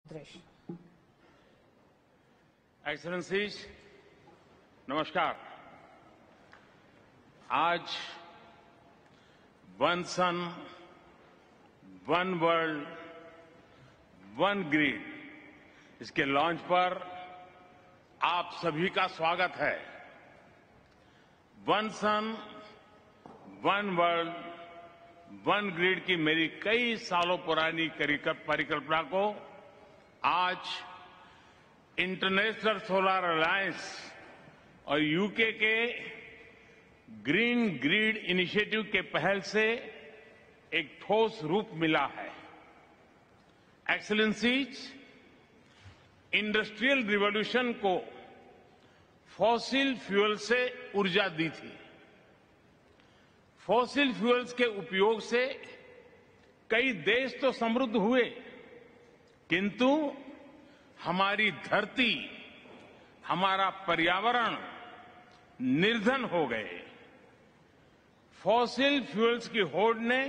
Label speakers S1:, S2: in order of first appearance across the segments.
S1: दृश्य।
S2: एक्सेलेंसीज, नमस्कार। आज वन सन, वन वर्ल्ड, वन ग्रिड इसके लॉन्च पर आप सभी का स्वागत है। वन सन, वन वर्ल्ड, वन ग्रिड की मेरी कई सालों पुरानी परिकल्पना को आज इंटरनेशनल सोलर अलायंस और यूके के ग्रीन ग्रिड इनिशिएटिव के पहल से एक ठोस रूप मिला है। एक्सेलेंसीज, इंडस्ट्रियल रिवॉल्यूशन को फॉसिल फ्यूल से ऊर्जा दी थी। फॉसिल फ्यूल्स के उपयोग से कई देश तो समृद्ध हुए, किंतु हमारी धरती, हमारा पर्यावरण निर्धन हो गए। फॉसिल फ्यूल्स की होड़ ने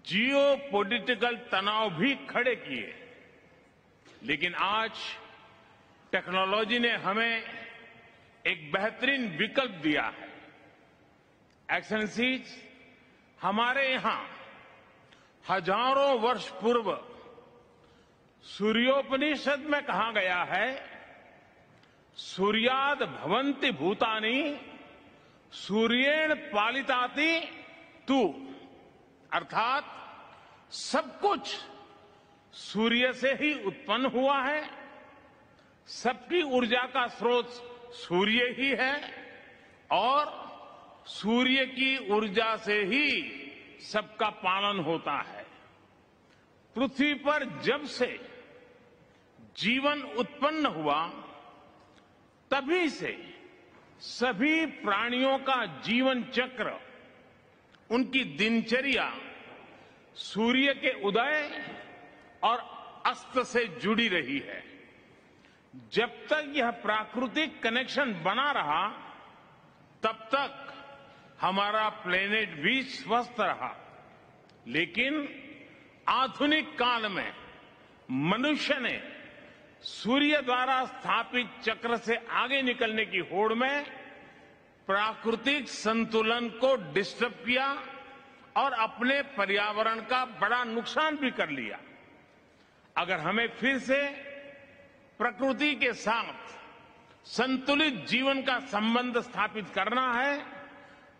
S2: जियो पॉलिटिकल तनाव भी खड़े किए, लेकिन आज टेक्नोलॉजी ने हमें एक बेहतरीन विकल्प दिया है। एक्सेलेंसीज, हमारे यहां हजारों वर्ष पूर्व सूर्योपनिषद में कहा गया है, सूर्याद भवन्ति भूतानि सूर्येण पालिताति तू, अर्थात सब कुछ सूर्य से ही उत्पन्न हुआ है, सबकी ऊर्जा का स्रोत सूर्य ही है और सूर्य की ऊर्जा से ही सबका पालन होता है। पृथ्वी पर जब से जीवन उत्पन्न हुआ, तभी से सभी प्राणियों का जीवन चक्र, उनकी दिनचर्या सूर्य के उदय और अस्त से जुड़ी रही है। जब तक यह प्राकृतिक कनेक्शन बना रहा, तब तक हमारा प्लेनेट भी स्वस्थ रहा। लेकिन आधुनिक काल में मनुष्य ने सूर्य द्वारा स्थापित चक्र से आगे निकलने की होड़ में प्राकृतिक संतुलन को डिस्टर्ब किया और अपने पर्यावरण का बड़ा नुकसान भी कर लिया। अगर हमें फिर से प्रकृति के साथ संतुलित जीवन का संबंध स्थापित करना है,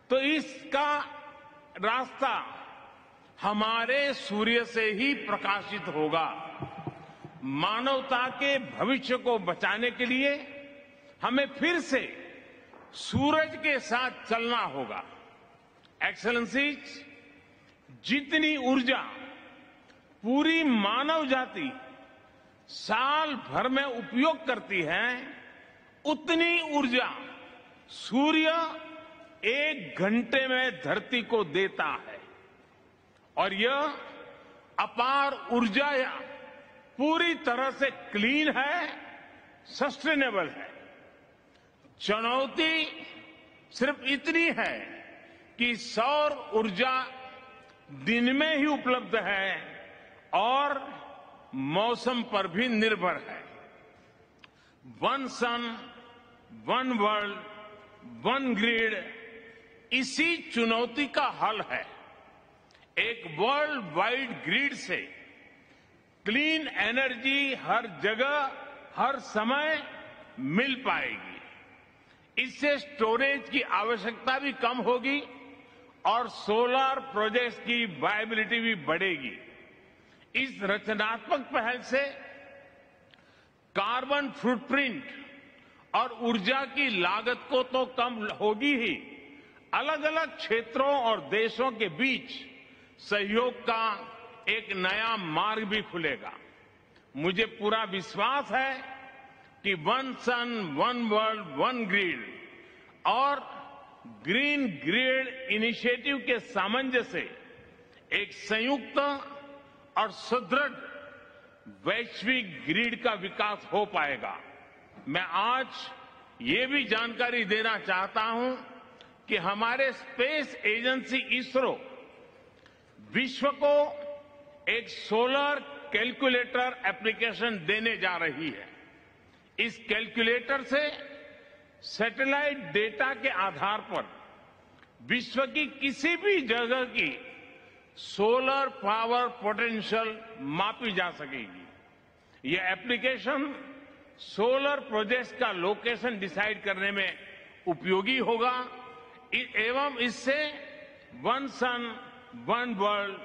S2: तो इसका रास्ता हमारे सूर्य से ही प्रकाशित होगा। मानवता के भविष्य को बचाने के लिए हमें फिर से सूरज के साथ चलना होगा। एक्सेलेंसीज, जितनी ऊर्जा पूरी मानव जाति साल भर में उपयोग करती है, उतनी ऊर्जा सूर्य 1 घंटे में धरती को देता है। और यह अपार ऊर्जा पूरी तरह से क्लीन है, सस्टेनेबल है। चुनौती सिर्फ इतनी है कि सौर ऊर्जा दिन में ही उपलब्ध है और मौसम पर भी निर्भर है। वन सन, वन वर्ल्ड, वन ग्रिड इसी चुनौती का हल है। एक वर्ल्ड वाइड ग्रिड से क्लीन एनर्जी हर जगह, हर समय मिल पाएगी। इससे स्टोरेज की आवश्यकता भी कम होगी और सोलर प्रोजेक्ट्स की वायबिलिटी भी बढ़ेगी। इस रचनात्मक पहल से कार्बन फुटप्रिंट और ऊर्जा की लागत को तो कम होगी ही, अलग अलग क्षेत्रों और देशों के बीच सहयोग का एक नया मार्ग भी खुलेगा। मुझे पूरा विश्वास है कि वन सन, वन वर्ल्ड, वन ग्रिड और ग्रीन ग्रिड इनिशिएटिव के सामंजस्य से एक संयुक्त और सुदृढ़ वैश्विक ग्रिड का विकास हो पाएगा। मैं आज ये भी जानकारी देना चाहता हूं कि हमारे स्पेस एजेंसी इसरो विश्व को एक सोलर कैलकुलेटर एप्लीकेशन देने जा रही है। इस कैलकुलेटर से सैटेलाइट डेटा के आधार पर विश्व की किसी भी जगह की सोलर पावर पोटेंशियल मापी जा सकेगी। यह एप्लीकेशन सोलर प्रोजेक्ट्स का लोकेशन डिसाइड करने में उपयोगी होगा एवं इससे one sun one world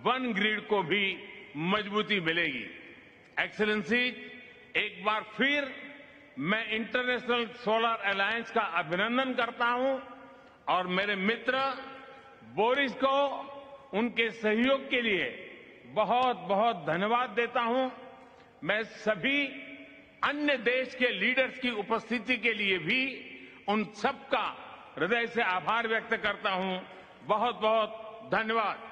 S2: one grid को भी मजबूती मिलेगी। एक्सेलेंसी, एक बार फिर मैं इंटरनेशनल सोलर अलायंस का अभिनंदन करता हूं और मेरे मित्र बोरिस को उनके सहयोग के लिए बहुत बहुत धन्यवाद देता हूं। मैं सभी अन्य देश के लीडर्स की उपस्थिति के लिए भी उन सबका हृदय से आभार व्यक्त करता हूं। बहुत बहुत धन्यवाद।